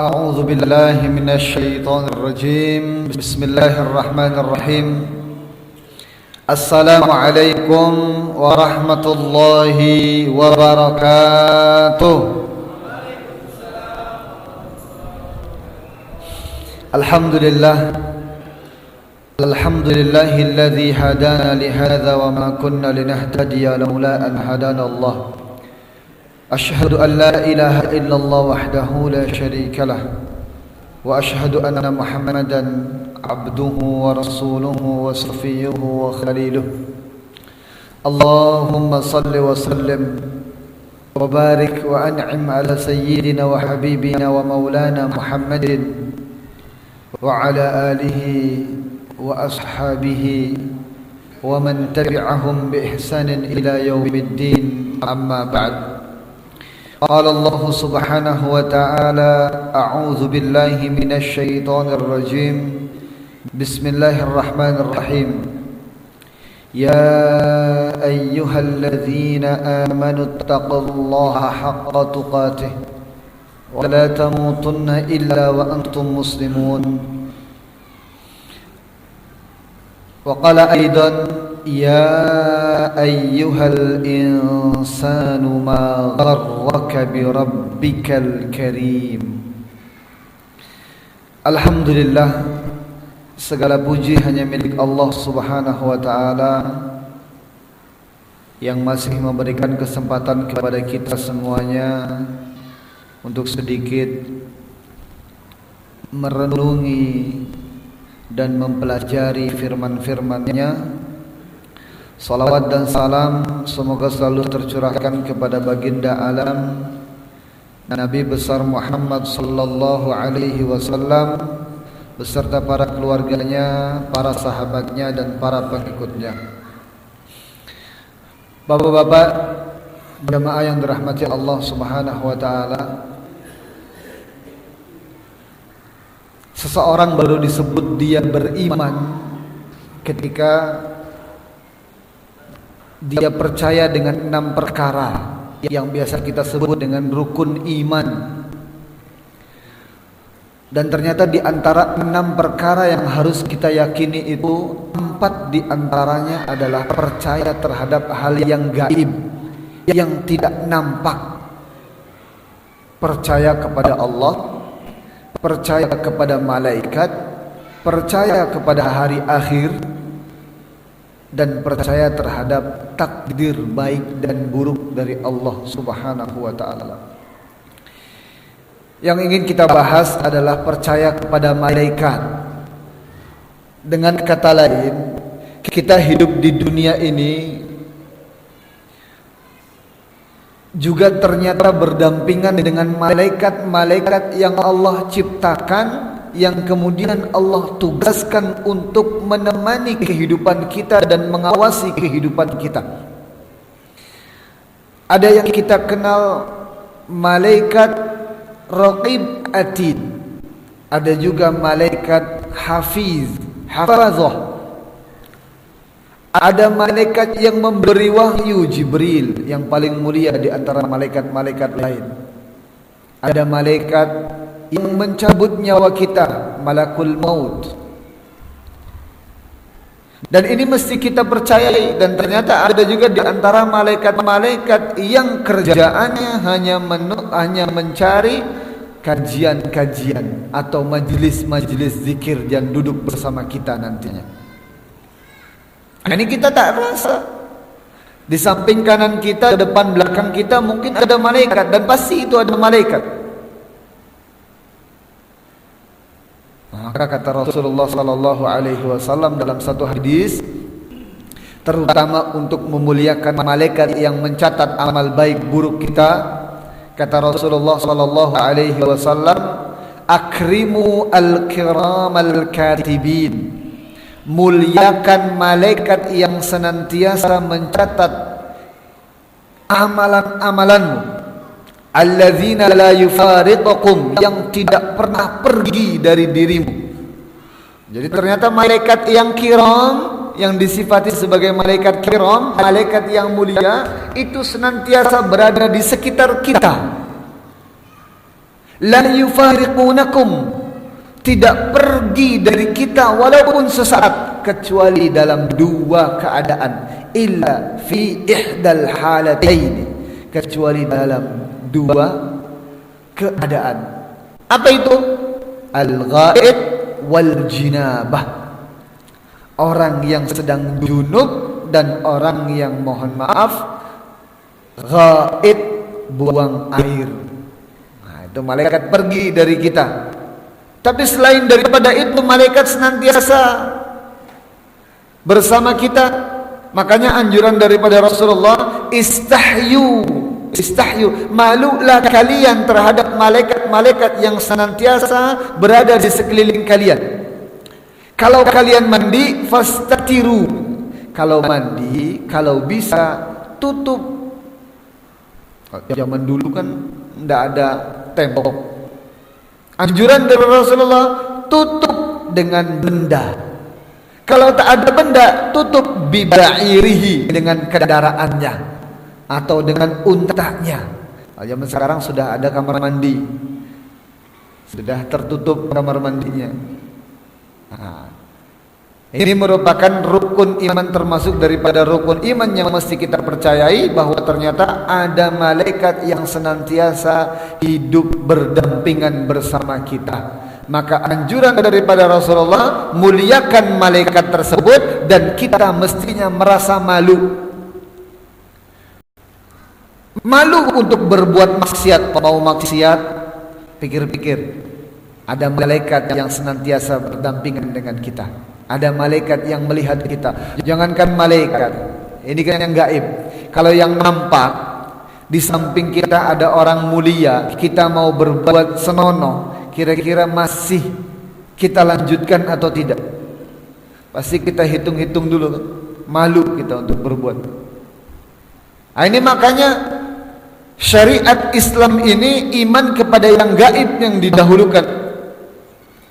أعوذ بالله من الشيطان الرجيم. بسم الله الرحمن الرحيم. السلام عليكم ورحمة الله وبركاته. الحمد لله الذي هدانا لهذا وما كنا لنهتدي لولا أن هدانا الله. أشهد أن لا إله إلا الله وحده لا شريك له وأشهد أن محمدا عبده ورسوله وصفيه وخليله. اللهم صل وسلم وبارك وأنعم على سيدنا وحبيبنا ومولانا محمد وعلى آله وأصحابه ومن تبعهم بإحسان إلى يوم الدين. أما بعد. قال الله سبحانه وتعالى: أعوذ بالله من الشيطان الرجيم. بسم الله الرحمن الرحيم. يا أيها الذين آمنوا اتقوا الله حق تقاته ولا تموتن إلا وأنتم مسلمون. وقال أيضا: يا أيها الإنسان ما غرك بربك الكريم. Alhamdulillah, segala puji hanya milik Allah Subhanahu wa ta'ala yang masih memberikan kesempatan kepada kita semuanya untuk sedikit merenungi dan mempelajari firman-firman-Nya. Salawat dan salam semoga selalu tercurahkan kepada baginda alam Nabi besar Muhammad sallallahu alaihi wasallam beserta para keluarganya, para sahabatnya dan para pengikutnya. Bapak-bapak jamaah yang dirahmati Allah Subhanahu wa taala, seseorang baru disebut dia beriman ketika dia percaya dengan 6 perkara yang biasa kita sebut dengan rukun iman. Dan ternyata di antara 6 perkara yang harus kita yakini itu 4 di antaranya adalah percaya terhadap hal yang gaib, yang tidak nampak. Percaya kepada Allah, percaya kepada malaikat, percaya kepada hari akhir, dan percaya terhadap takdir baik dan buruk dari Allah Subhanahu wa ta'ala. Yang ingin kita bahas adalah percaya kepada malaikat. Dengan kata lain, kita hidup di dunia ini juga ternyata berdampingan dengan malaikat-malaikat yang Allah ciptakan, yang kemudian Allah tugaskan untuk menemani kehidupan kita dan mengawasi kehidupan kita. Ada yang kita kenal malaikat raqib atid, ada juga malaikat hafazah. Ada malaikat yang memberi wahyu, Jibril, yang paling mulia di antara malaikat-malaikat lain. Ada malaikat yang mencabut nyawa kita, malakul maut. Dan ini mesti kita percayai. Dan ternyata ada juga di antara malaikat-malaikat yang kerjaannya hanya mencari kajian-kajian atau majelis-majelis zikir dan duduk bersama kita nantinya. Ini kita tak rasa. Di samping kanan kita, depan belakang kita mungkin ada malaikat, dan pasti itu ada malaikat. Maka kata Rasulullah sallallahu alaihi wasallam dalam satu hadis, terutama untuk memuliakan malaikat yang mencatat amal baik buruk kita, kata Rasulullah sallallahu alaihi wasallam, akrimu al-kiram al-katibin, muliakan malaikat yang senantiasa mencatat amalan-amalanmu. Alladzina la yufariqukum, yang tidak pernah pergi dari dirimu. Jadi ternyata malaikat yang kiram, yang disifati sebagai malaikat kiram, malaikat yang mulia, itu senantiasa berada di sekitar kita. La yufariqunakum, tidak pergi dari kita walaupun sesaat, kecuali dalam dua keadaan. Illa fi ihdal halataini, kecuali dalam dua keadaan. Apa itu? Al-ghaib wal jinabah, orang yang sedang junub dan orang yang, mohon maaf, ghaib, buang air. Nah, itu malaikat pergi dari kita. Tapi selain daripada itu, malaikat senantiasa bersama kita. Makanya anjuran daripada Rasulullah, istahyu, malulah kalian terhadap malaikat-malaikat yang senantiasa berada di sekeliling kalian. Kalau kalian mandi, fastatiru, kalau mandi, kalau bisa tutup. Zaman dulu kan tidak ada tembok. Anjuran dari Rasulullah, tutup dengan benda. Kalau tak ada benda, tutup biba'irihi, dengan kendaraannya atau dengan untanya. Zaman sekarang sudah ada kamar mandi, sudah tertutup kamar mandinya. Nah, ini merupakan rukun iman, termasuk daripada rukun iman yang mesti kita percayai, bahwa ternyata ada malaikat yang senantiasa hidup berdampingan bersama kita. Maka anjuran daripada Rasulullah, muliakan malaikat tersebut, dan kita mestinya merasa malu. Malu untuk berbuat maksiat. Mau maksiat, pikir-pikir, ada malaikat yang senantiasa berdampingan dengan kita. Ada malaikat yang melihat kita. Jangankan malaikat, ini kan yang gaib. Kalau yang nampak, di samping kita ada orang mulia, kita mau berbuat senonoh, kira-kira masih kita lanjutkan atau tidak? Pasti kita hitung-hitung dulu, malu kita untuk berbuat. Nah, ini makanya syariat Islam ini iman kepada yang gaib yang didahulukan.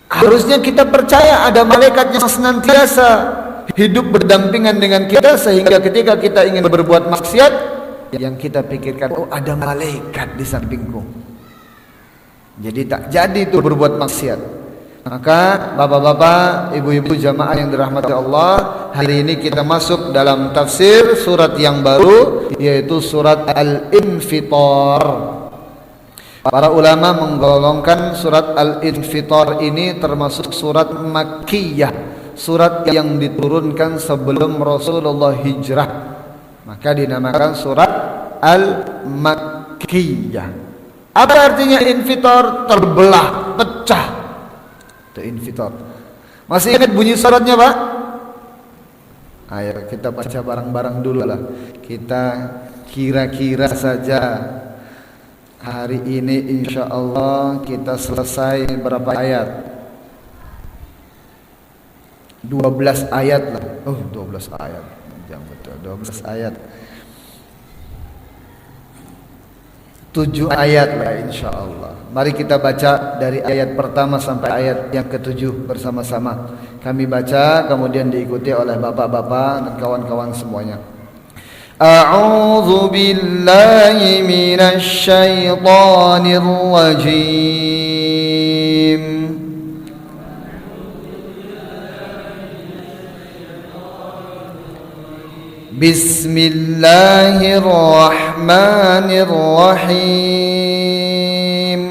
Harusnya kita percaya ada malaikat yang senantiasa hidup berdampingan dengan kita, sehingga ketika kita ingin berbuat maksiat, yang kita pikirkan, oh ada malaikat di sampingku, jadi tak jadi itu berbuat maksiat. Maka bapak-bapak, ibu-ibu jamaah yang dirahmati Allah, hari ini kita masuk dalam tafsir surat yang baru, yaitu surat Al-Infitar. Para ulama menggolongkan surat Al-Infitar ini termasuk surat Makkiyah, surat yang diturunkan sebelum Rasulullah hijrah, maka dinamakan surat Al-Makkiyah. Apa artinya infitar? Terbelah, pecah. Itu infitar. Masih ingat bunyi suratnya, Pak? Ayo kita baca bareng-bareng dulu lah. Kita kira-kira saja hari ini insya Allah kita selesai berapa ayat? 12 ayat lah. Oh, 12 ayat. Jangan betul, 12 ayat. 7 ayat lah insya Allah. Mari kita baca dari ayat pertama sampai ayat yang ke-7 bersama-sama. Kami baca, kemudian diikuti oleh bapak-bapak dan kawan-kawan semuanya. A'udzu billahi minasy syaithanir rajim. Bismillahirrahmanirrahim.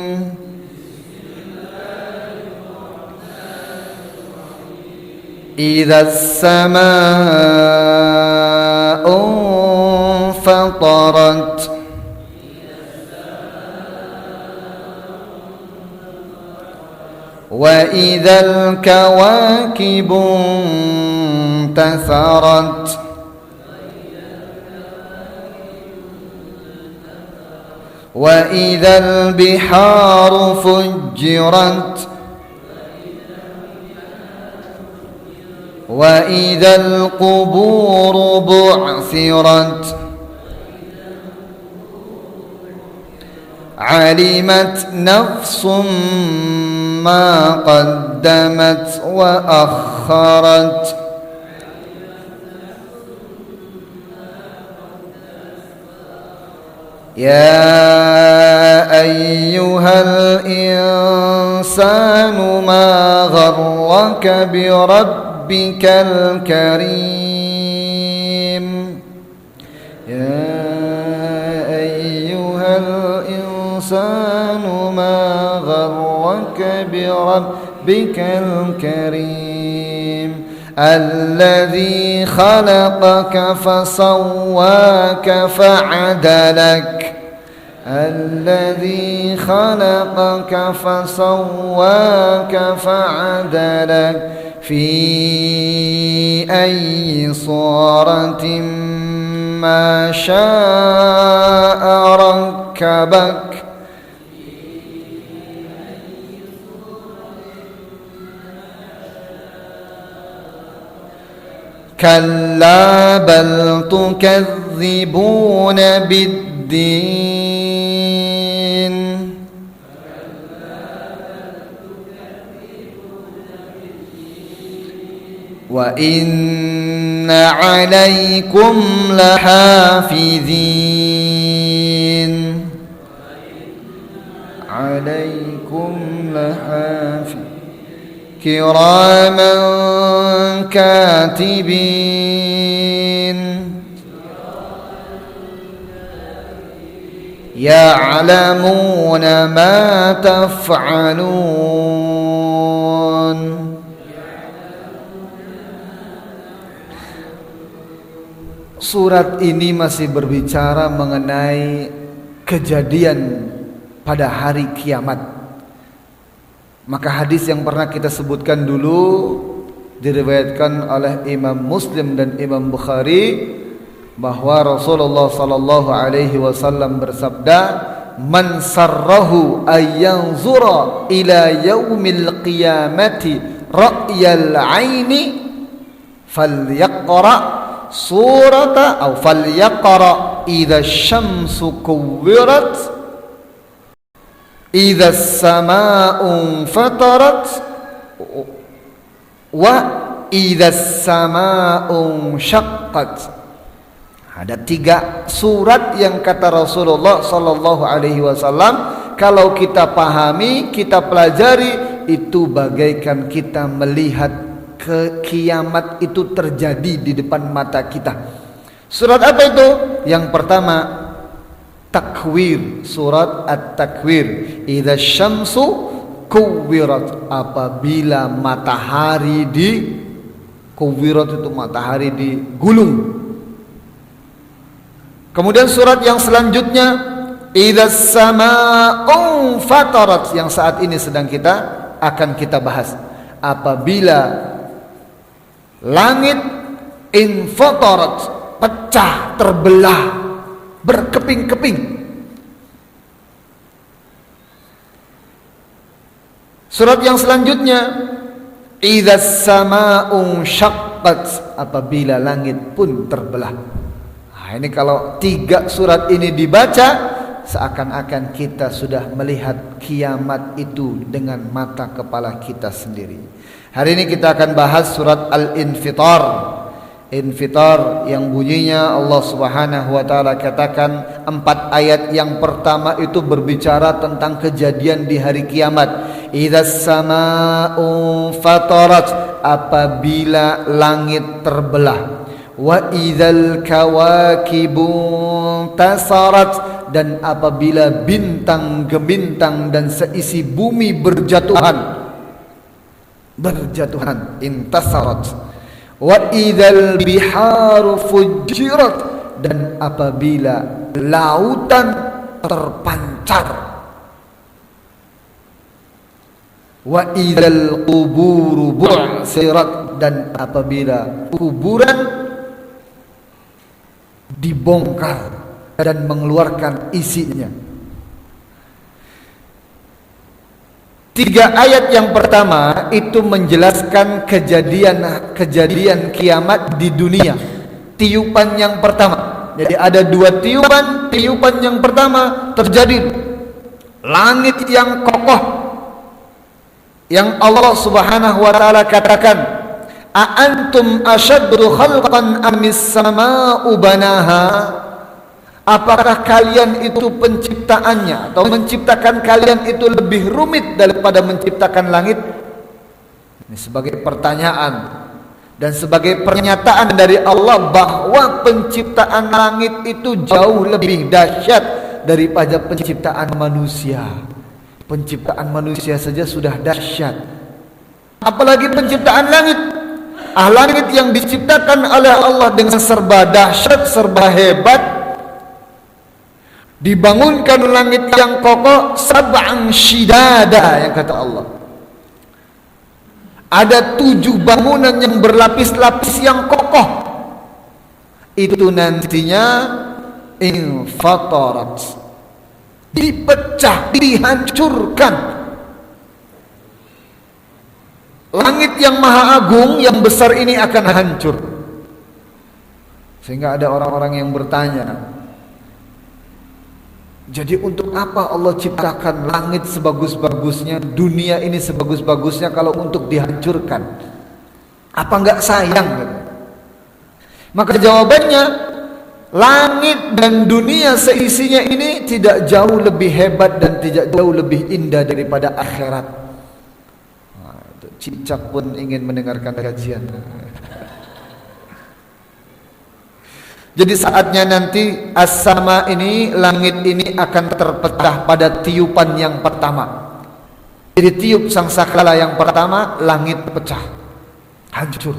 Idza as-samaa'u فطرت وإذا الكواكب انتثرت وإذا البحار فجرت وإذا القبور بعثرت علمت نفس ما قدمت وأخرت يا أيها الإنسان ما غرك بربك الكريم يا أيها الإنسان ما غرك بربك الكريم الذي خلقك فسواك فعدلك الذي خلقك فسواك فعدلك في أي صورة ما شاء ركبك كلا بل تكذبون بالدين وإن عليكم لحافظين كراما كاتبين يعلمون ما تفعلون. Surat ini masih berbicara mengenai kejadian pada hari kiamat. Maka hadis yang pernah kita sebutkan dulu diriwayatkan oleh Imam Muslim dan Imam Bukhari bahwa Rasulullah sallallahu alaihi wasallam bersabda, "Man sarrahu ayyanzura ila yaumil qiyamati ra'yal 'aini falyaqra surata aw falyaqra idza syamsu kuwirat idza as-samaa'u fatarat wa idza as-samaa'u syaqqat." Ada 3 surat yang kata Rasulullah sallallahu alaihi wasallam kalau kita pahami, kita pelajari, itu bagaikan kita melihat kiamat itu terjadi di depan mata kita. Surat apa itu? Yang pertama Takwir, surat At-Takwir. Idza syamsu kuwirat, apabila matahari kuwirat itu matahari digulung. Kemudian surat yang selanjutnya Idza samaa'u fatarat, yang saat ini sedang akan kita bahas. Apabila langit infatarat, pecah, terbelah, berkeping-keping. Surat yang selanjutnya Idza samaa'u syaqqat, apabila langit pun terbelah. Nah, ini kalau 3 surat ini dibaca, seakan-akan kita sudah melihat kiamat itu dengan mata kepala kita sendiri. Hari ini kita akan bahas surat Al-Infitar. Infitar yang bunyinya Allah Subhanahu wa taala katakan 4 ayat yang pertama itu berbicara tentang kejadian di hari kiamat. Idzas samaa'u fatarat, apabila langit terbelah. Wa idzal kawakibu tasarat, dan apabila bintang-bintang dan seisi bumi berjatuhan intasarat. Wa idzal biharu fujirat, dan apabila lautan terpancar. Wa idzal quburu bu'sirat, dan apabila kuburan dibongkar dan mengeluarkan isinya. 3 ayat yang pertama itu menjelaskan kejadian kiamat di dunia. Tiupan yang pertama. Jadi ada 2 tiupan. Tiupan yang pertama terjadi langit yang kokoh, yang Allah Subhanahu wa taala katakan, "A antum asyaddu khalqan amis samaa'u banaha?" Apakah kalian itu penciptaannya atau menciptakan kalian itu lebih rumit daripada menciptakan langit? Ini sebagai pertanyaan dan sebagai pernyataan dari Allah bahwa penciptaan langit itu jauh lebih dahsyat daripada penciptaan manusia. Penciptaan manusia saja sudah dahsyat, apalagi penciptaan langit. Langit yang diciptakan oleh Allah dengan serba dahsyat, serba hebat. Dibangunkan langit yang kokoh, sab'an shidada, yang kata Allah. Ada 7 bangunan yang berlapis-lapis yang kokoh. Itu nantinya infatarat, dipecah, dihancurkan. Langit yang maha agung, yang besar ini akan hancur. Sehingga ada orang-orang yang bertanya, jadi untuk apa Allah ciptakan langit sebagus-bagusnya, dunia ini sebagus-bagusnya kalau untuk dihancurkan? Apa enggak sayang? Maka jawabannya, langit dan dunia seisinya ini tidak jauh lebih hebat dan tidak jauh lebih indah daripada akhirat. Cicak pun ingin mendengarkan kajian. Jadi saatnya nanti as-sama ini, langit ini akan terpecah pada tiupan yang pertama. Jadi tiup sangkakala yang pertama, langit pecah, hancur.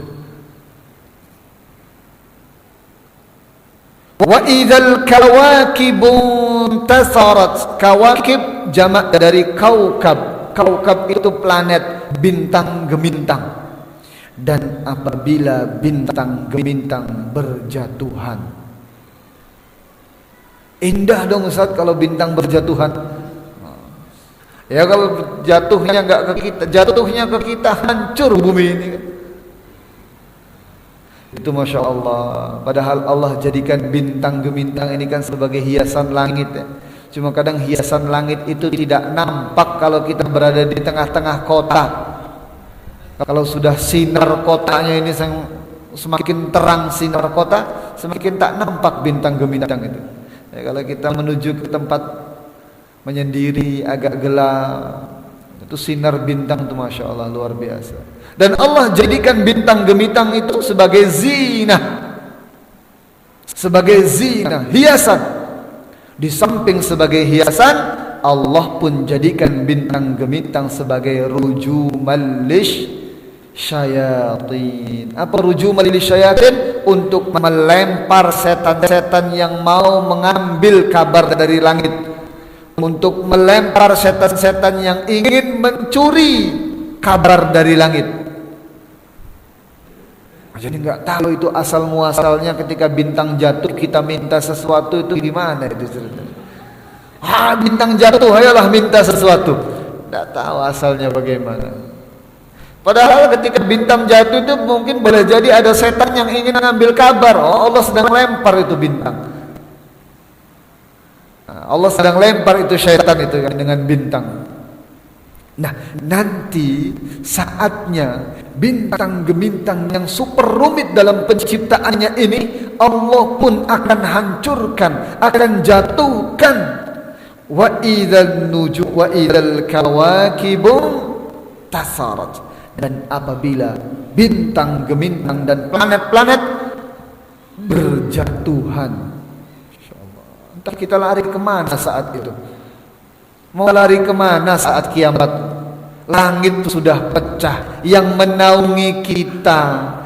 Wa idzal kawakibu tasarat. Kawakib jamak dari kaukab. Kaukab itu planet, bintang gemintang. Dan apabila bintang gemintang berjatuhan, indah dong Ustaz kalau bintang berjatuhan. Ya kalau jatuhnya enggak ke kita, jatuhnya ke kita, hancur bumi ini. Itu Masya Allah. Padahal Allah jadikan bintang gemintang ini kan sebagai hiasan langit ya. Cuma kadang hiasan langit itu tidak nampak kalau kita berada di tengah-tengah kota. Kalau sudah sinar kotanya ini semakin terang sinar kota, semakin tak nampak bintang gemintang itu. Ya, kalau kita menuju ke tempat menyendiri agak gelap, itu sinar bintang itu Masya Allah luar biasa. Dan Allah jadikan bintang gemintang itu sebagai zina, sebagai zina, hiasan. Di samping sebagai hiasan, Allah pun jadikan bintang gemintang sebagai rujumal syayatin. Apa rujumal syayatin? Untuk melempar setan-setan yang mau mengambil kabar dari langit, untuk melempar setan-setan yang ingin mencuri kabar dari langit. Jadi nggak tahu itu asal muasalnya ketika bintang jatuh kita minta sesuatu itu gimana itu ceritanya. Bintang jatuh, ayolah minta sesuatu. Nggak tahu asalnya bagaimana. Padahal ketika bintang jatuh itu mungkin boleh jadi ada setan yang ingin mengambil kabar. Oh, Allah sedang lempar itu bintang. Allah sedang lempar itu syaitan itu dengan bintang. Nah, nanti saatnya bintang gemintang yang super rumit dalam penciptaannya ini Allah pun akan hancurkan, akan jatuhkan. Wa idzal nuju wa idzal kawakibu tasarat. Dan apabila bintang gemintang dan planet-planet berjatuhan, insyaallah, entah kita lari kemana saat itu. Mau lari kemana saat kiamat? Langit sudah pecah. Yang menaungi kita,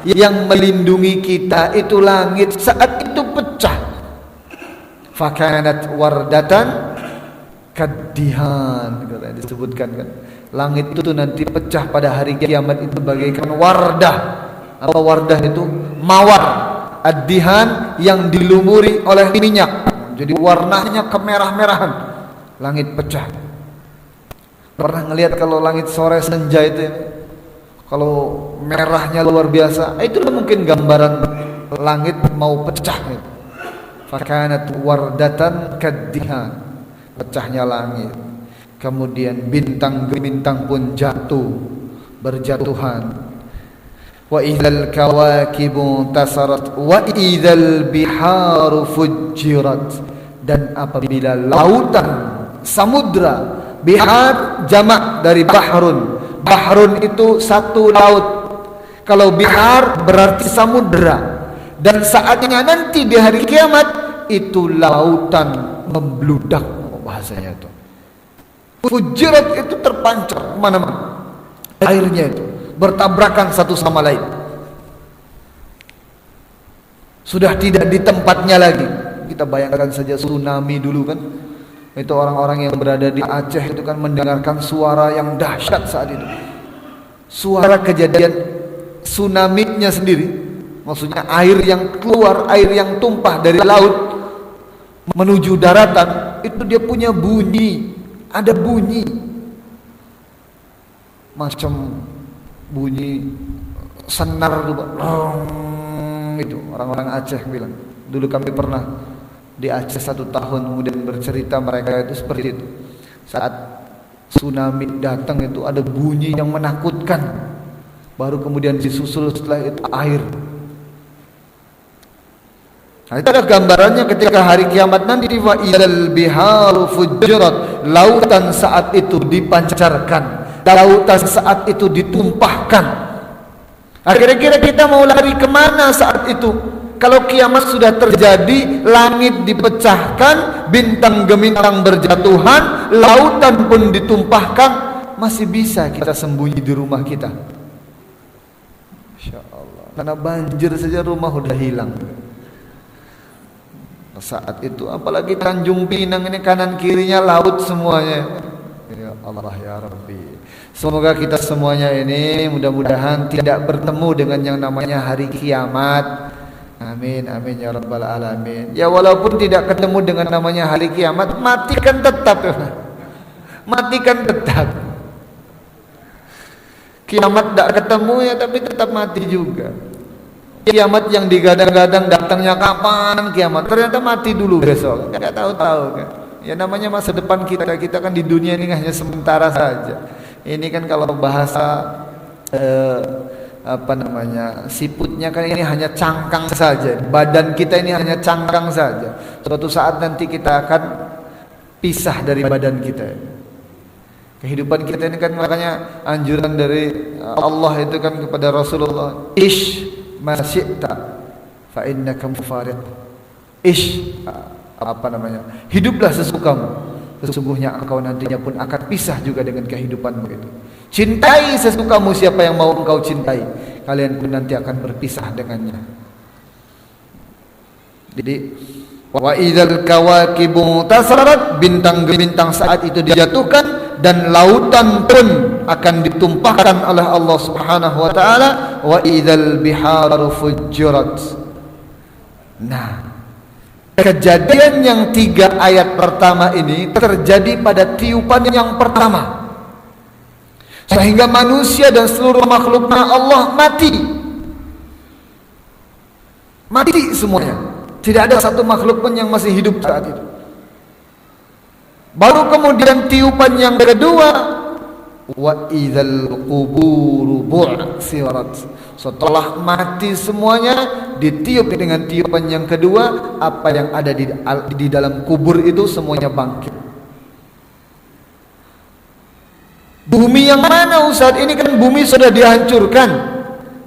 yang melindungi kita itu langit saat itu pecah. Fakanat wardatan kaddihan, disebutkan kan. Langit itu nanti pecah pada hari kiamat itu bagaikan wardah. Apa wardah itu? Mawar. Ad-dihan yang dilumuri oleh minyak. Jadi warnanya kemerah-merahan. Langit pecah. Pernah ngelihat kalau langit sore senja itu, kalau merahnya luar biasa, itulah mungkin gambaran langit mau pecah. Fakanat wardatan kaddihan, pecahnya langit. Kemudian bintang gemintang pun jatuh, berjatuhan. Wa idzal kawakibu tasarat wa idzal biharu fujjirat. Dan apabila lautan, samudra, bihar jamak dari bahrun. Bahrun itu satu laut. Kalau bihar berarti samudra. Dan saatnya nanti di hari kiamat itu lautan membludak, bahasanya itu. Fujirat itu terpancar kemana-mana. Airnya itu bertabrakan satu sama lain. Sudah tidak di tempatnya lagi. Kita bayangkan saja tsunami dulu kan. Itu orang-orang yang berada di Aceh itu kan mendengarkan suara yang dahsyat saat itu. Suara kejadian tsunami-nya sendiri. Maksudnya air yang keluar, air yang tumpah dari laut menuju daratan, itu dia punya bunyi. Ada bunyi macam bunyi senar itu orang-orang Aceh bilang. Dulu kami pernah di Aceh 1 tahun, kemudian bercerita mereka itu seperti itu. Saat tsunami datang itu ada bunyi yang menakutkan. Baru kemudian disusul setelah itu air. Nah, itu ada gambarannya ketika hari kiamat nanti. Wa idzal biharu fujirat, lautan saat itu dipancarkan, lautan saat itu ditumpahkan. Kira-kira kita mau lari kemana saat itu? Kalau kiamat sudah terjadi, langit dipecahkan, bintang gemintang berjatuhan, lautan pun ditumpahkan, masih bisa kita sembunyi di rumah kita. Masya Allah. Karena banjir saja rumah udah hilang. Saat itu apalagi Tanjung Pinang ini kanan kirinya laut semuanya. Ya Allah ya Rabbi. Semoga kita semuanya ini mudah-mudahan tidak bertemu dengan yang namanya hari kiamat. Amin amin ya rabbal alamin. Ya walaupun tidak ketemu dengan namanya hari kiamat, matikan tetap. Matikan tetap. Kiamat tidak ketemu ya, tapi tetap mati juga. Kiamat yang digadang-gadang datangnya kapan kiamat, ternyata mati dulu besok. Enggak tahu-tahu kan. Ya namanya masa depan kita kan di dunia ini hanya sementara saja. Ini kan kalau bahasa siputnya kan ini hanya cangkang saja. Badan kita ini hanya cangkang saja. Suatu saat nanti kita akan pisah dari badan kita. Kehidupan kita ini kan makanya anjuran dari Allah itu kan kepada Rasulullah, ish ma syi'ta fa innaka mufariq. Hiduplah sesukamu, sesungguhnya engkau nantinya pun akan pisah juga dengan kehidupanmu itu. Cintai sesukamu siapa yang mau engkau cintai, kalian pun nanti akan berpisah dengannya. Jadi wa idzal kawakibu tasarat, bintang-bintang saat itu dijatuhkan dan lautan pun akan ditumpahkan oleh Allah Subhanahu wa taala. Wa idzal biharu fujirat. Nah, kejadian yang 3 ayat pertama ini terjadi pada tiupan yang pertama, sehingga manusia dan seluruh makhluknya Allah mati semuanya. Tidak ada satu makhluk pun yang masih hidup saat itu. Baru kemudian tiupan yang kedua, wa idzal quburu bu'sirat. Setelah mati semuanya, ditiup dengan tiupan yang kedua, apa yang ada di dalam kubur itu semuanya bangkit. Bumi yang mana Ustaz? Ini kan bumi sudah dihancurkan,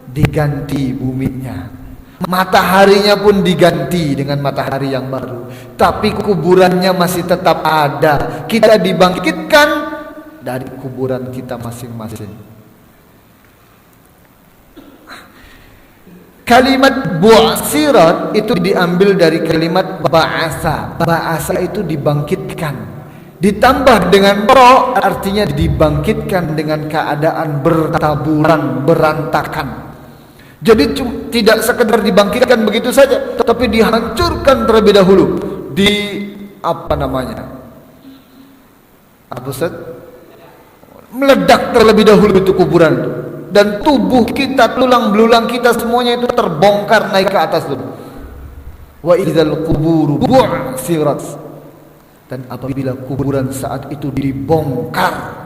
diganti buminya. Mataharinya pun diganti dengan matahari yang baru, tapi kuburannya masih tetap ada. Kita dibangkitkan dari kuburan kita masing-masing. Kalimat bu'sirat itu diambil dari kalimat ba'asa. Ba'asa itu dibangkitkan, ditambah dengan ro, artinya dibangkitkan dengan keadaan bertaburan, berantakan. Jadi tidak sekedar dibangkitkan begitu saja, tapi dihancurkan terlebih dahulu. Meledak terlebih dahulu itu kuburan itu. Dan tubuh kita, tulang belulang kita semuanya itu terbongkar naik ke atas dulu. Wa idzal quburu bu'sirat. Dan apabila kuburan saat itu dibongkar,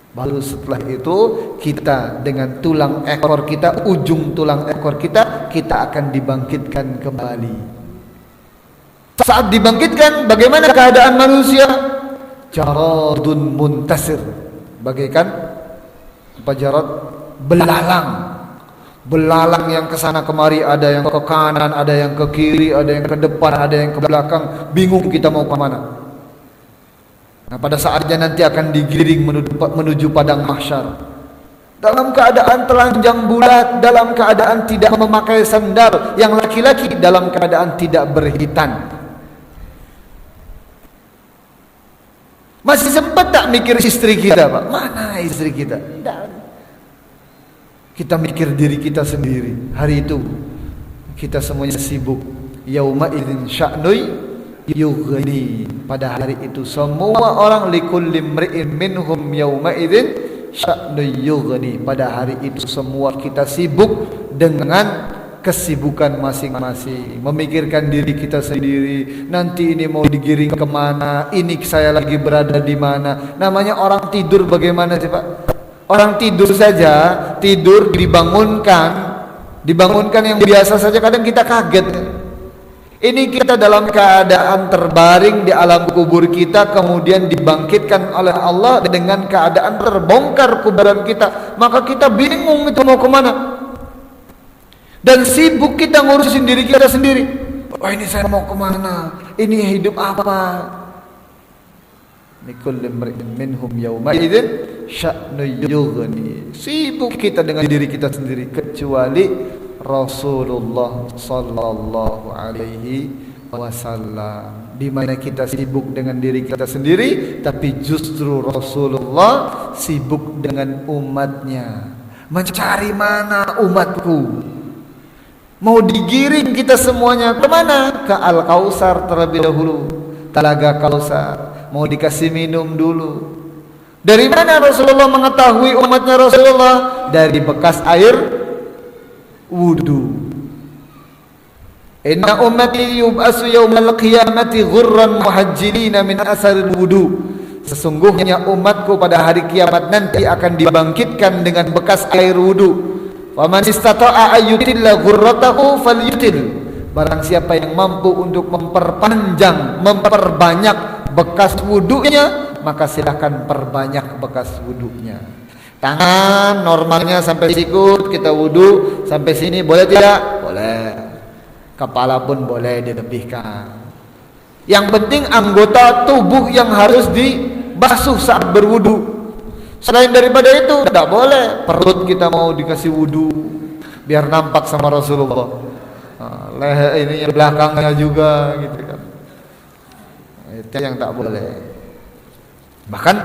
baru setelah itu kita dengan tulang ekor kita, ujung tulang ekor kita akan dibangkitkan kembali. Saat dibangkitkan, bagaimana keadaan manusia? Jaradun muntasir, bagaikan apa jarad? Belalang yang kesana kemari, ada yang ke kanan, ada yang ke kiri, ada yang ke depan, ada yang ke belakang. Bingung kita mau kemana. Nah, pada saatnya nanti akan digiring menuju padang mahsyar. Dalam keadaan telanjang bulat, dalam keadaan tidak memakai sandal. Yang laki-laki dalam keadaan tidak berhitan. Masih sempat tak mikir istri kita, Pak? Mana istri kita? Tidak. Kita mikir diri kita sendiri. Hari itu kita semuanya sibuk. Yauma idzin sya'nui yughni. Pada hari itu semua orang likulli imri'in minhum yauma idzin sya'nui yughni. Pada hari itu semua kita sibuk dengan kesibukan masing-masing, memikirkan diri kita sendiri. Nanti ini mau digiring kemana? Ini saya lagi berada di mana? Namanya orang tidur bagaimana sih, Pak? Orang tidur saja, tidur dibangunkan yang biasa saja kadang kita kaget. Ini kita dalam keadaan terbaring di alam kubur kita, kemudian dibangkitkan oleh Allah dengan keadaan terbongkar kuburan kita. Maka kita bingung itu mau kemana. Dan sibuk kita ngurusin diri kita sendiri. Oh, ini saya mau kemana? Ini hidup apa? Likulli imri'in minhum yawma idzin sya'nu yughni. Sibuk kita dengan diri kita sendiri, kecuali Rasulullah sallallahu alaihi wasallam, di mana kita sibuk dengan diri kita sendiri, tapi justru Rasulullah sibuk dengan umatnya, mencari mana umatku. Mau digiring kita semuanya kemana? Ke Al-Kausar terlebih dahulu, Telaga Kausar. Mau dikasih minum dulu. Dari mana Rasulullah mengetahui umatnya Rasulullah? Dari bekas air wudu. Inna ummati yub'asu yawmal qiyamati ghurran muhajjilina min asaril wudu. Sesungguhnya umatku pada hari kiamat nanti akan dibangkitkan dengan bekas air wudu. Faman istata'a ayyutilla ghurratahu falyutil. Barang siapa yang mampu untuk memperpanjang, memperbanyak bekas wudunya, maka silahkan perbanyak bekas wudunya. Tangan normalnya sampai sikut, kita wudu sampai sini, boleh tidak? Boleh. Kepala pun boleh dilebihkan. Yang penting anggota tubuh yang harus dibasuh saat berwudu. Selain daripada itu tidak boleh. Perut kita mau dikasih wudu biar nampak sama Rasulullah. Leher ini yang belakangnya juga gitu kan. Itu yang tak boleh. Bahkan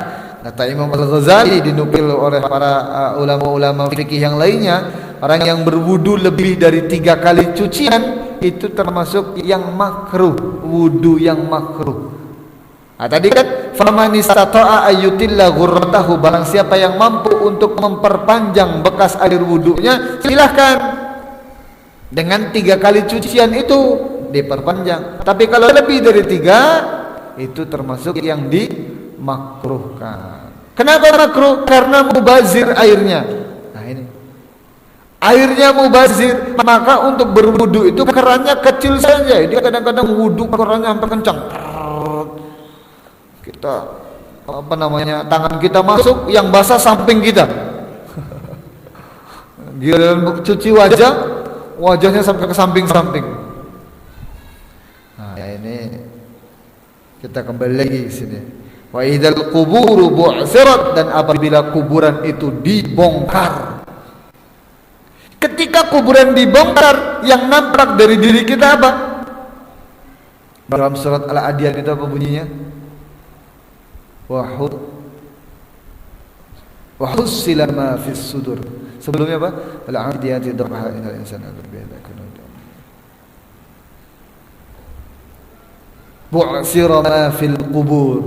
kata Imam Al-Ghazali, dinukil oleh para ulama-ulama fikih yang lainnya, orang yang berwudu lebih dari 3 kali cucian itu termasuk yang makruh, wudu yang makruh. Nah, tadi kan faman istata'a ayyutilla ghurratahu, barang siapa yang mampu untuk memperpanjang bekas air wudunya, silahkan. Dengan 3 kali cucian itu diperpanjang. Tapi kalau lebih dari 3, itu termasuk yang dimakruhkan. Kenapa makruh? Karena mubazir airnya. Nah ini, airnya mubazir. Maka untuk berwudu itu kerannya kecil saja. Dia kadang-kadang wudu kerannya sampai kencang. Kita tangan kita masuk, yang basah samping kita. Giliran cuci wajahnya sampai ke samping-samping. Nah, ini kita kembali lagi ke sini. Wa idzal quburu bu'sirat, dan apabila kuburan itu dibongkar. Ketika kuburan dibongkar, yang nampak dari diri kita apa? Dalam surat Al-Adiyat itu apa bunyinya? Wa hussila ma fis sudur. Sebelumnya apa? Al-'adiyati dhabha innal insana lafi khusr. Bu'sira ma fil qubur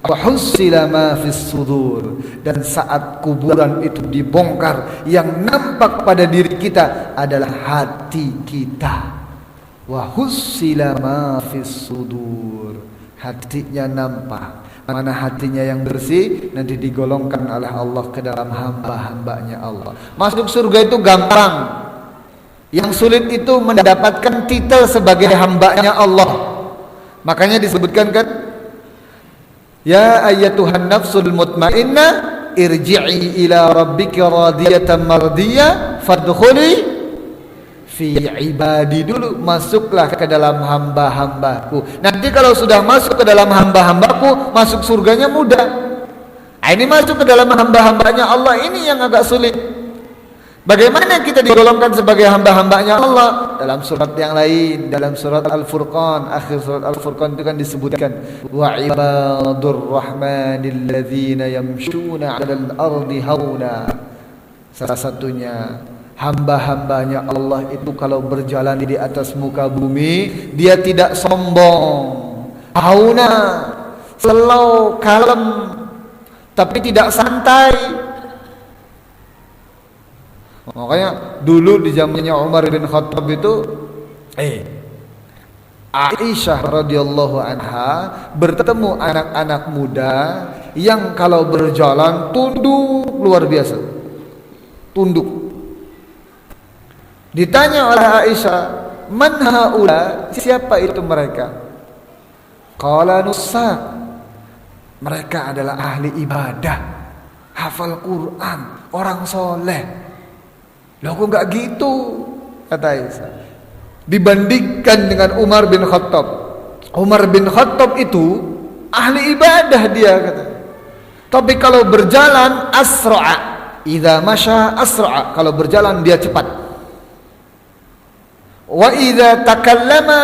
wa hussila ma fis sudur. Dan saat kuburan itu dibongkar, yang nampak pada diri kita adalah hati kita. Wa hussila ma fis sudur. Hatinya nampak. Mana hatinya yang bersih, nanti digolongkan oleh Allah ke dalam hamba-hambanya Allah. Masuk surga itu gampang. Yang sulit itu mendapatkan titel sebagai hambanya Allah. Makanya disebutkan kan, ya ayyatuhan nafsul mutmainnah irji'i ila rabbika radiyatan mardiyah fadkhuli fi ibadi. Dulu masuklah ke dalam hamba-hambaku. Nanti kalau sudah masuk ke dalam hamba-hambaku, masuk surganya mudah. Ini masuk ke dalam hamba-hambanya Allah, ini yang agak sulit. Bagaimana kita digolongkan sebagai hamba-hambanya Allah? Dalam surat yang lain, dalam surat Al-Furqan, akhir surat Al-Furqan itu kan disebutkan, wa ibadur rahmanil ladzina yamshuna 'alal ardi hauna. Salah satunya hamba-hambanya Allah itu kalau berjalan di atas muka bumi, dia tidak sombong, hauna, slow, kalem, tapi tidak santai. Makanya dulu di zamannya Umar bin Khattab itu Aisyah radhiyallahu anha bertemu anak-anak muda yang kalau berjalan tunduk luar biasa. Tunduk. Ditanya oleh Aisyah, "Man haula?" Siapa itu mereka? Qala nusak. Mereka adalah ahli ibadah, hafal Quran, orang soleh. Loh kok enggak gitu? Kata Aisyah. Dibandingkan dengan Umar bin Khattab. Umar bin Khattab itu ahli ibadah dia kata. Tapi kalau berjalan asra'a, idza masya asra'a, kalau berjalan dia cepat. Wa idza takallama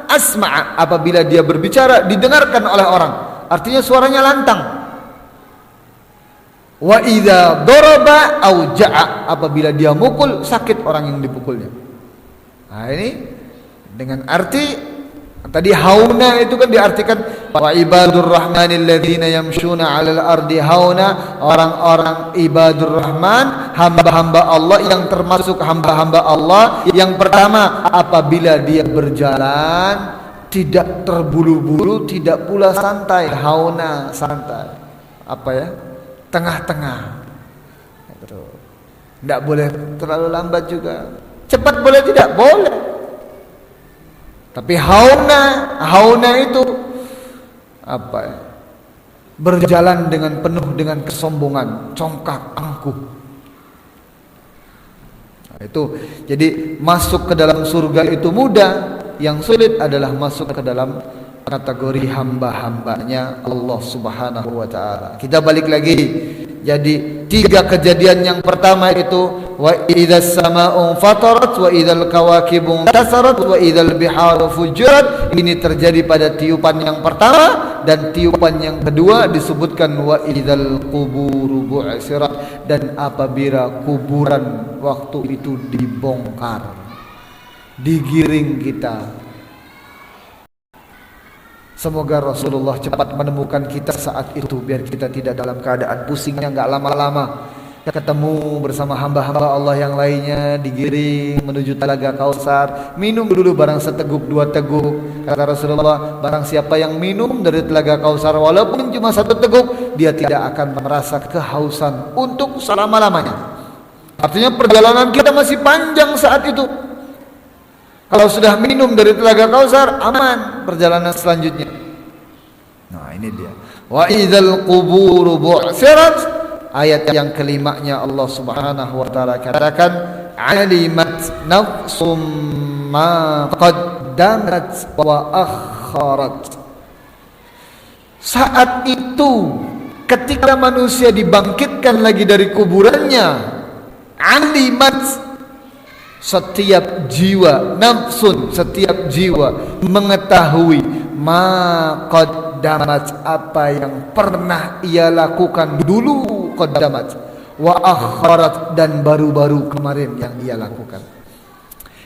asma'a, apabila dia berbicara didengarkan oleh orang. Artinya suaranya lantang. Wa idza daraba auja'a, apabila dia mukul sakit orang yang dipukulnya. Nah ini dengan arti tadi hauna itu kan diartikan wa ibadur rahmanil ladzina yamshuna 'alal ardi hauna, orang-orang ibadur rahman, hamba-hamba Allah yang termasuk hamba-hamba Allah yang pertama apabila dia berjalan tidak terburu-buru, tidak pula santai. Hauna santai. Apa ya? Tengah-tengah. Tidak boleh terlalu lambat juga. Cepat boleh tidak? Boleh. Tapi hauna itu apa ya? Berjalan dengan penuh dengan kesombongan, congkak, angkuh. Nah, itu jadi masuk ke dalam surga itu mudah, yang sulit adalah masuk ke dalam kategori hamba-hambanya Allah Subhanahu wa ta'ala. Kita balik lagi. Jadi tiga kejadian yang pertama itu wa idzas samaa'u fatarat wa idzal kawakibu tasarat wa idzal biharu fujirat. Ini terjadi pada tiupan yang pertama, dan tiupan yang kedua disebutkan wa idzal quburu bu'sirat, dan apabila kuburan waktu itu dibongkar, digiring kita. Semoga Rasulullah cepat menemukan kita saat itu, biar kita tidak dalam keadaan pusingnya enggak lama-lama. Ketemu bersama hamba-hamba Allah yang lainnya, digiring menuju Telaga Kausar. Minum dulu barang seteguk dua teguk. Kata Rasulullah, barang siapa yang minum dari Telaga Kausar walaupun cuma satu teguk, dia tidak akan merasa kehausan untuk selama-lamanya. Artinya perjalanan kita masih panjang saat itu. Kalau sudah minum dari Telaga Kausar, aman perjalanan selanjutnya. Nah ini dia. Wa idzal quburu bu'sirat. Ayat yang kelimanya Allah Subhanahu wa ta'ala katakan, alimat nafsum ma qaddamat wa akharat. Saat itu ketika manusia dibangkitkan lagi dari kuburannya, alimat, setiap jiwa, nafsun, setiap jiwa mengetahui ma qaddamat, apa yang pernah ia lakukan dulu, qaddamat, wa akharat, dan baru-baru kemarin yang ia lakukan.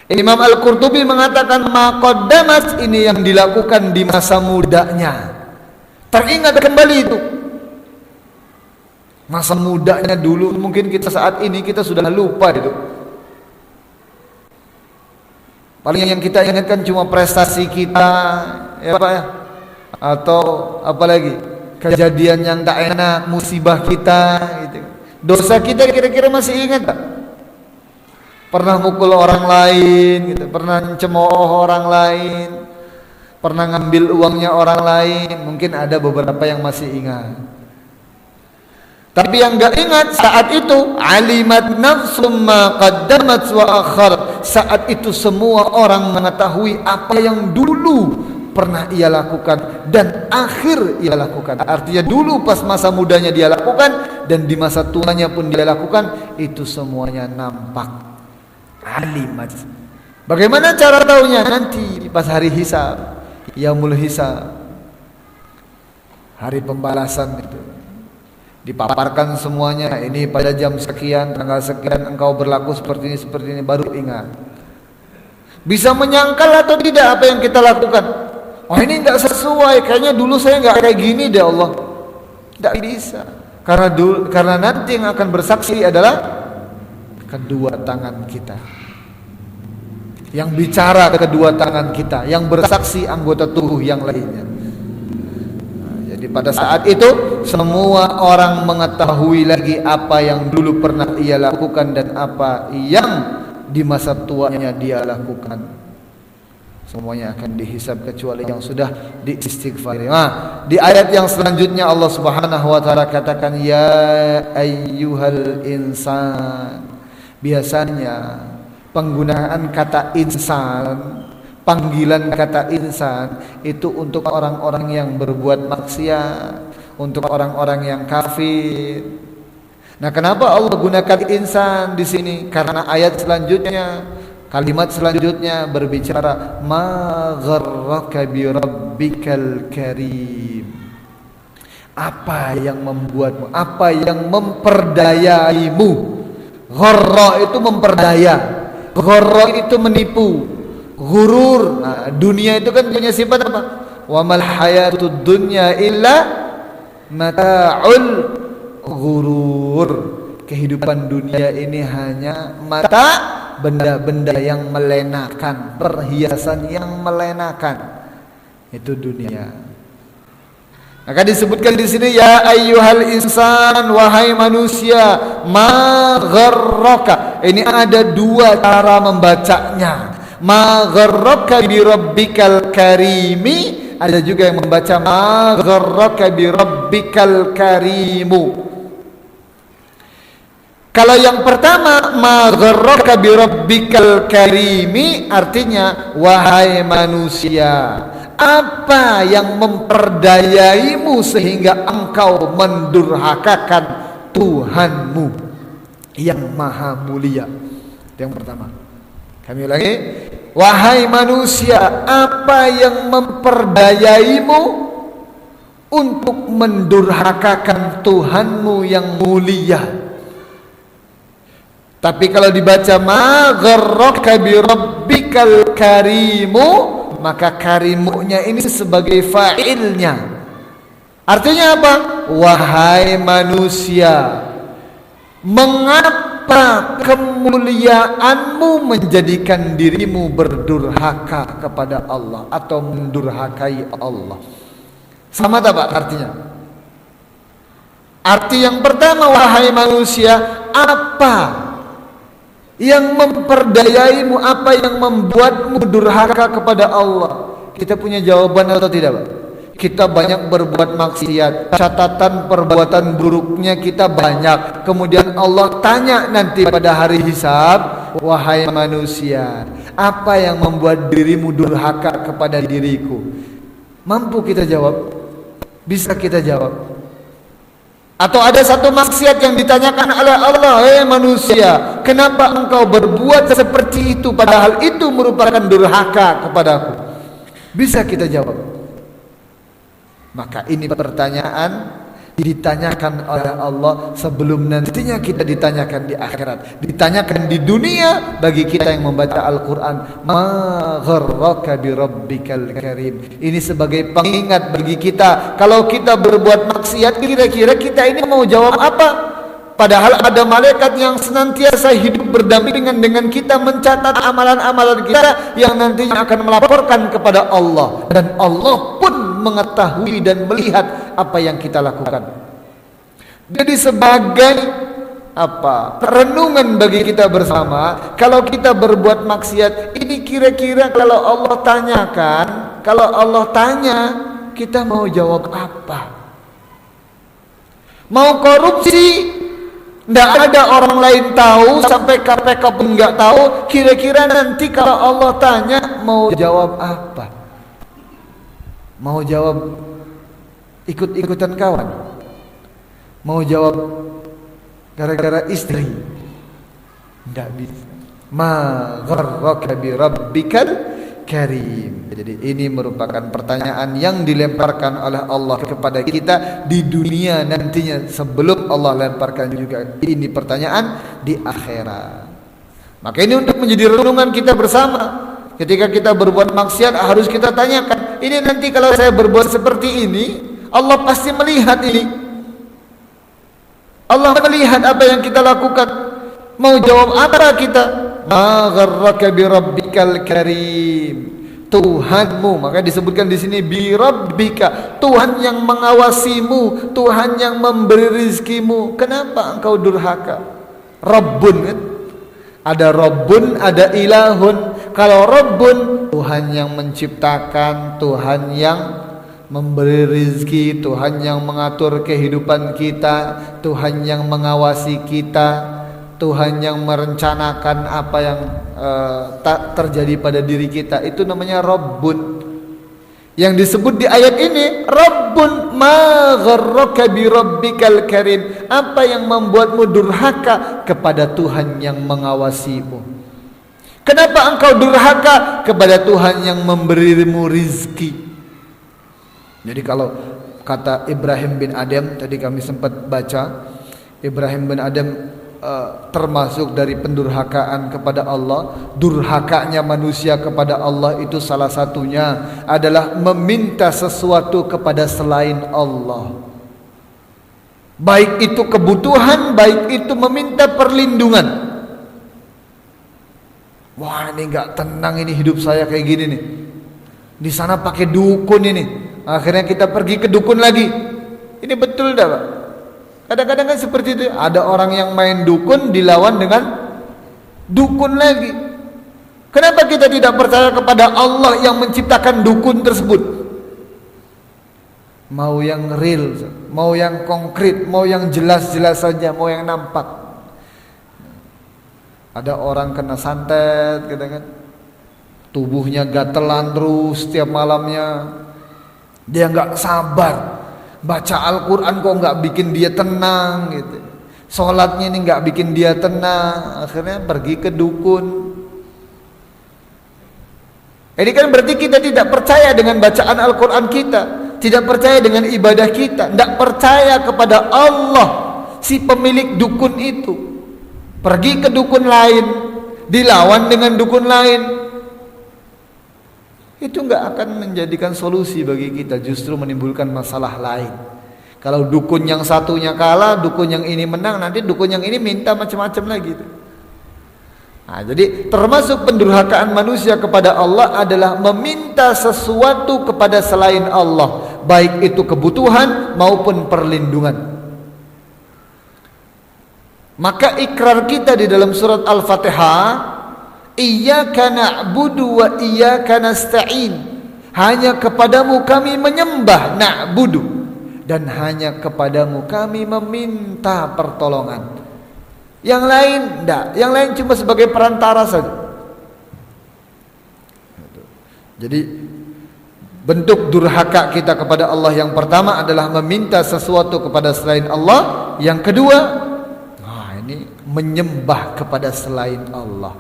Imam Al-Qurtubi mengatakan ma qaddamat ini yang dilakukan di masa mudanya. Teringat kembali itu masa mudanya dulu. Mungkin kita saat ini kita sudah lupa itu. Paling yang kita ingatkan cuma prestasi kita, ya Pak ya, atau apalagi kejadian yang tak enak, musibah kita, gitu. Dosa kita kira-kira masih ingat tak? Pernah mukul orang lain, gitu. Pernah cemooh orang lain. pernah ngambil uangnya orang lain, mungkin ada beberapa yang masih ingat. Tapi yang enggak ingat saat itu, alimat nafsum ma qaddamat wa akhar. Saat itu semua orang mengetahui apa yang dulu pernah ia lakukan dan akhir ia lakukan. Artinya dulu pas masa mudanya dia lakukan dan di masa tuanya pun dia lakukan, itu semuanya nampak. Alimat. Bagaimana cara taunya? Nanti pas hari hisab, yaumul hisab, hari pembalasan itu. Dipaparkan semuanya, ini pada jam sekian, tanggal sekian engkau berlaku seperti ini, baru ingat. Bisa menyangkal atau tidak apa yang kita lakukan? Oh ini enggak sesuai, kayaknya dulu saya enggak kayak gini deh Allah. Tidak bisa. Karena nanti yang akan bersaksi adalah kedua tangan kita. Yang bicara kedua tangan kita, yang bersaksi anggota tubuh yang lainnya. Jadi pada saat itu semua orang mengetahui lagi apa yang dulu pernah ia lakukan dan apa yang di masa tuanya dia lakukan. Semuanya akan dihisab kecuali yang sudah diistighfari. Di ayat yang selanjutnya Allah Subhanahu wa taala katakan ya ayyuhal insan. Biasanya penggunaan kata insan, panggilan kata insan itu untuk orang-orang yang berbuat maksiat, untuk orang-orang yang kafir. Nah, kenapa Allah gunakan insan di sini? Karena ayat selanjutnya, kalimat selanjutnya berbicara ma gharraka bi rabbikal karim. Apa yang membuatmu, apa yang memperdayaimu? Gharra itu memperdaya, gharra itu menipu. Ghurur, nah, dunia itu kan punya sifat apa? Wa mal hayatud dunya illa mata'ul ghurur. Kehidupan dunia ini hanya mata, benda-benda yang melenakan, perhiasan yang melenakan. Itu dunia. Maka disebutkan di sini ya ayyuhal insan, wahai manusia, ma gharraka. Ini ada dua cara membacanya. Ma gharraka bi rabbikal karimi, ada juga yang membaca ma gharraka bi rabbikal karimu. Kalau yang pertama ma gharraka bi rabbikal karimi artinya wahai manusia, apa yang memperdayaimu sehingga engkau mendurhakakan Tuhanmu yang maha mulia. Itu yang pertama. Kami ulangi, wahai manusia, apa yang memperdayaimu untuk mendurhakakan Tuhanmu yang mulia? Tapi kalau dibaca ma gharraka bi rabbikal karimu, maka karimunya ini sebagai fa'ilnya. Artinya apa? Wahai manusia, mengapa kemuliaanmu menjadikan dirimu berdurhaka kepada Allah atau mendurhakai Allah? Sama tak Pak artinya? Arti yang pertama, wahai manusia, apa yang memperdayaimu, apa yang membuatmu durhaka kepada Allah? Kita punya jawaban atau tidak Pak? Kita banyak berbuat maksiat, catatan perbuatan buruknya kita banyak. Kemudian Allah tanya nanti pada hari hisab, wahai manusia, apa yang membuat dirimu durhaka kepada diriku? Mampu kita jawab? Bisa kita jawab? Atau ada satu maksiat yang ditanyakan oleh Allah, hei manusia, kenapa engkau berbuat seperti itu padahal itu merupakan durhaka kepadaku? Bisa kita jawab? Maka ini pertanyaan ditanyakan oleh Allah sebelum nantinya kita ditanyakan di akhirat. Ditanyakan di dunia bagi kita yang membaca Al-Quran. Ma gharraka bi rabbikal karim. Ini sebagai pengingat bagi kita. Kalau kita berbuat maksiat, kira-kira kita ini mau jawab apa? Padahal ada malaikat yang senantiasa hidup berdampingan dengan kita, mencatat amalan-amalan kita yang nantinya akan melaporkan kepada Allah. Dan Allah pun mengetahui dan melihat apa yang kita lakukan. Jadi sebagai apa? Renungan bagi kita bersama, kalau kita berbuat maksiat, ini kira-kira kalau Allah tanyakan, kalau Allah tanya, kita mau jawab apa? Mau korupsi, tidak ada orang lain tahu, sampai KPK pun nggak tahu. Kira-kira nanti kalau Allah tanya, mau jawab apa? Mau jawab ikut-ikutan kawan? Mau jawab gara-gara istri? Tidak bisa. Ma gharraka bi rabbikal karim. Jadi ini merupakan pertanyaan yang dilemparkan oleh Allah kepada kita di dunia nantinya, sebelum Allah lemparkan juga ini pertanyaan di akhirat. Maka ini untuk menjadi renungan kita bersama. Ketika kita berbuat maksiat, harus kita tanyakan, ini nanti kalau saya berbuat seperti ini, Allah pasti melihat ini. Allah melihat apa yang kita lakukan. Mau jawab apa kita? Ma gharraka bi rabbikal karim. Tuhanmu, maka disebutkan di sini bi rabbika, Tuhan yang mengawasimu, Tuhan yang memberi rizkimu. Kenapa engkau durhaka? Rabbun kan? Ada Rabbun, ada ilahun. Kalau Rabbun, Tuhan yang menciptakan, Tuhan yang memberi rizki, Tuhan yang mengatur kehidupan kita, Tuhan yang mengawasi kita, Tuhan yang merencanakan apa yang tak terjadi pada diri kita. Itu namanya Rabbun. Yang disebut di ayat ini, Rabbun ma gharraka bi rabbikal karim. Apa yang membuatmu durhaka kepada Tuhan yang mengawasimu? Kenapa engkau durhaka kepada Tuhan yang memberimu rizki? Jadi kalau kata Ibrahim bin Adham, tadi kami sempat baca, Ibrahim bin Adham termasuk dari pendurhakaan kepada Allah. Durhakanya manusia kepada Allah itu salah satunya adalah meminta sesuatu kepada selain Allah. Baik itu kebutuhan, baik itu meminta perlindungan. Wah, ini gak tenang ini hidup saya kayak gini nih. Di sana pakai dukun ini. Akhirnya kita pergi ke dukun lagi. Ini betul dah, Pak? Kadang-kadang kan seperti itu. Ada orang yang main dukun dilawan dengan dukun lagi. Kenapa kita tidak percaya kepada Allah yang menciptakan dukun tersebut? Mau yang real, mau yang konkret, mau yang jelas-jelas saja, mau yang nampak. Ada orang kena santet, kadang-kadang tubuhnya gatelan terus setiap malamnya. Dia nggak sabar. Baca Al-Quran kok nggak bikin dia tenang gitu. Sholatnya ini nggak bikin dia tenang. Akhirnya pergi ke dukun. Ini kan berarti kita tidak percaya dengan bacaan Al-Quran kita, tidak percaya dengan ibadah kita, tidak percaya kepada Allah, si pemilik dukun itu. Pergi ke dukun lain, dilawan dengan dukun lain. Itu enggak akan menjadikan solusi bagi kita, justru menimbulkan masalah lain. Kalau dukun yang satunya kalah, dukun yang ini menang, nanti dukun yang ini minta macam-macam lagi. Nah, jadi termasuk pendurhakaan manusia kepada Allah adalah meminta sesuatu kepada selain Allah, baik itu kebutuhan maupun perlindungan. Maka ikrar kita di dalam surat Al-Fatihah, Iyyaka na'budu wa iyyaka nasta'in. Hanya kepadamu kami menyembah, na'budu, dan hanya kepadamu kami meminta pertolongan. Yang lain enggak, yang lain cuma sebagai perantara saja. Jadi bentuk durhaka kita kepada Allah yang pertama adalah meminta sesuatu kepada selain Allah. Yang kedua, ini menyembah kepada selain Allah,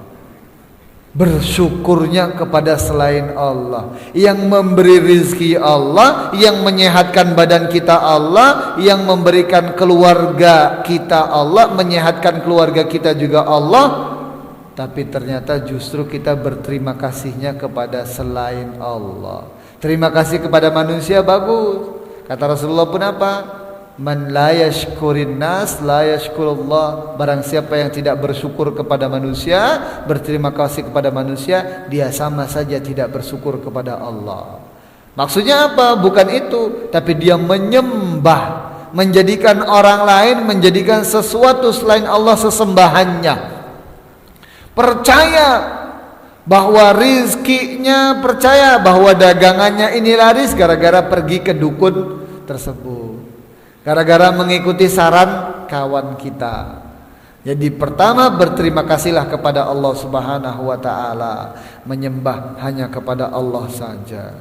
bersyukurnya kepada selain Allah, yang memberi rizki Allah, yang menyehatkan badan kita Allah, yang memberikan keluarga kita Allah, menyehatkan keluarga kita juga Allah. Tapi ternyata justru kita berterima kasihnya kepada selain Allah. Terima kasih kepada manusia bagus. Kata Rasulullah pun apa? Man la yashkurin nas la yashkurullah. Barang siapa yang tidak bersyukur kepada manusia, berterima kasih kepada manusia, dia sama saja tidak bersyukur kepada Allah. Maksudnya apa? Bukan itu, tapi dia menyembah, menjadikan orang lain, menjadikan sesuatu selain Allah sesembahannya. Percaya bahwa rizkinya percaya bahwa dagangannya ini laris gara-gara pergi ke dukun tersebut, gara-gara mengikuti saran kawan kita. Jadi pertama, berterima kasihlah kepada Allah Subhanahu wa taala, menyembah hanya kepada Allah saja.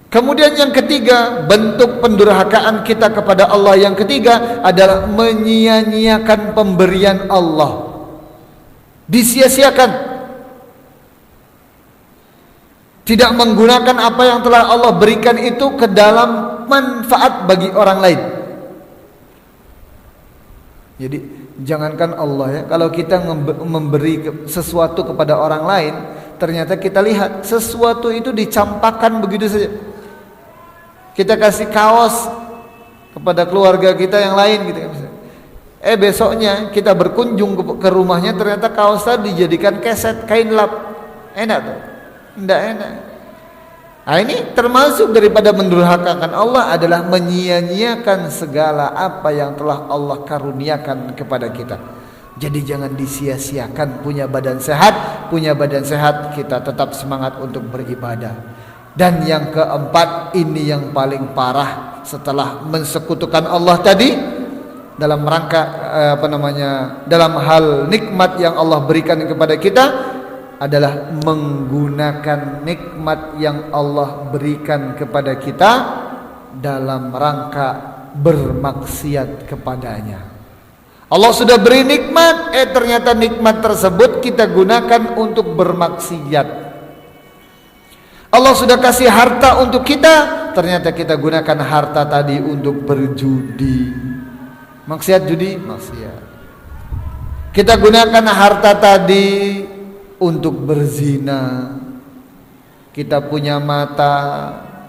Kemudian yang ketiga, bentuk pendurhakaan kita kepada Allah yang ketiga adalah menyia-nyiakan pemberian Allah. Disia-siakan. Tidak menggunakan apa yang telah Allah berikan itu ke dalam manfaat bagi orang lain. Jadi jangankan Allah ya, kalau kita memberi sesuatu kepada orang lain, ternyata kita lihat sesuatu itu dicampakkan begitu saja. Kita kasih kaos kepada keluarga kita yang lain gitu kan. Besoknya kita berkunjung ke rumahnya, ternyata kaos tadi dijadikan keset kain lap. Enak tuh? Tidak enak. Nah, ini termasuk daripada mendurhakakan Allah adalah menyia-nyiakan segala apa yang telah Allah karuniakan kepada kita. Jadi jangan disia-siakan. Punya badan sehat kita tetap semangat untuk beribadah. Dan yang keempat, ini yang paling parah setelah mensekutukan Allah tadi dalam rangka dalam hal nikmat yang Allah berikan kepada kita adalah menggunakan nikmat yang Allah berikan kepada kita dalam rangka bermaksiat kepadanya. Allah sudah beri nikmat, ternyata nikmat tersebut kita gunakan untuk bermaksiat. Allah sudah kasih harta untuk kita, ternyata kita gunakan harta tadi untuk berjudi. Maksiat judi, maksiat. Kita gunakan harta tadi untuk berzina. Kita punya mata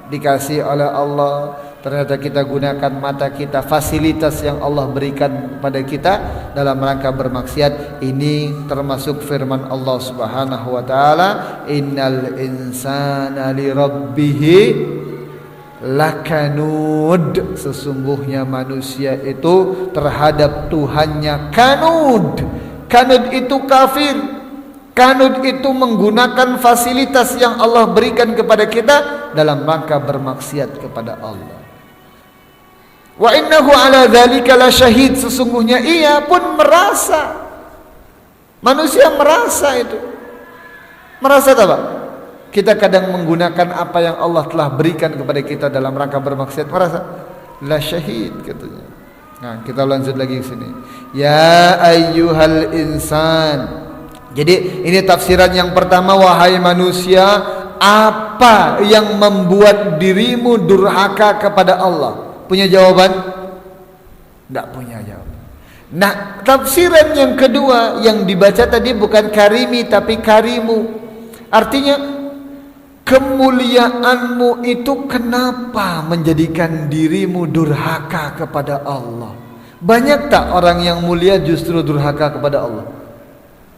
dikasih oleh Allah, ternyata kita gunakan mata kita, fasilitas yang Allah berikan pada kita dalam rangka bermaksiat. Ini termasuk firman Allah Subhanahu wa taala, innal insana lirabbih lakanud. Sesungguhnya manusia itu terhadap Tuhannya kanud. Kanud itu kafir. Kanud itu menggunakan fasilitas yang Allah berikan kepada kita dalam rangka bermaksiat kepada Allah. Wa innahu ala dzalika lasyahid. Sesungguhnya ia pun merasa. Manusia merasa itu. Merasa apa? Kita kadang menggunakan apa yang Allah telah berikan kepada kita dalam rangka bermaksiat. Merasa lasyahid katanya. Nah, kita lanjut lagi ke sini. Ya ayyuhal insan. Jadi ini tafsiran yang pertama, wahai manusia, apa yang membuat dirimu durhaka kepada Allah? Punya jawaban? Tidak punya jawaban. Nah, tafsiran yang kedua yang dibaca tadi bukan karimi tapi karimu. Artinya kemuliaanmu itu kenapa menjadikan dirimu durhaka kepada Allah? Banyak tak orang yang mulia justru durhaka kepada Allah?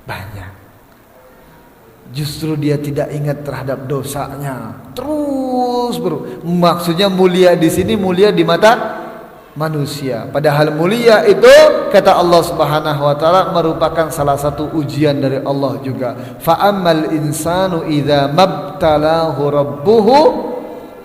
Banyak. Justru dia tidak ingat terhadap dosanya. Terus maksudnya mulia di sini mulia di mata manusia. Padahal mulia itu kata Allah Subhanahu wa taala merupakan salah satu ujian dari Allah juga. Fa ammal insanu idza mabtalahu rabbuhu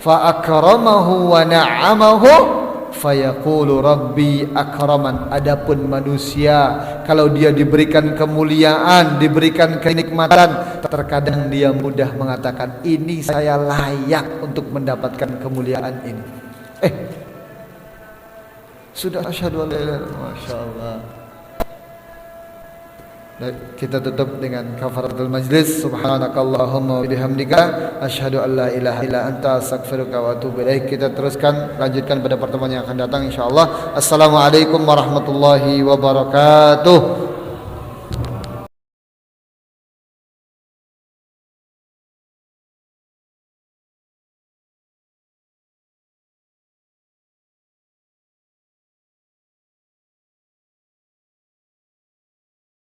fa akramahu wa na'amahu fayaqulu rabbi akraman. Adapun manusia kalau dia diberikan kemuliaan, diberikan kenikmatan, terkadang dia mudah mengatakan ini saya layak untuk mendapatkan kemuliaan ini. Sudah asyhadu an la ilaha illallah. Masyaallah. Kita tutup dengan kafaratul majlis. Subhanakallahumma wa bihamdika asyhadu an la ilaha illa anta astaghfiruka wa atubu ilaik. Kita teruskan, lanjutkan pada pertemuan yang akan datang insyaallah. Assalamualaikum warahmatullahi wabarakatuh.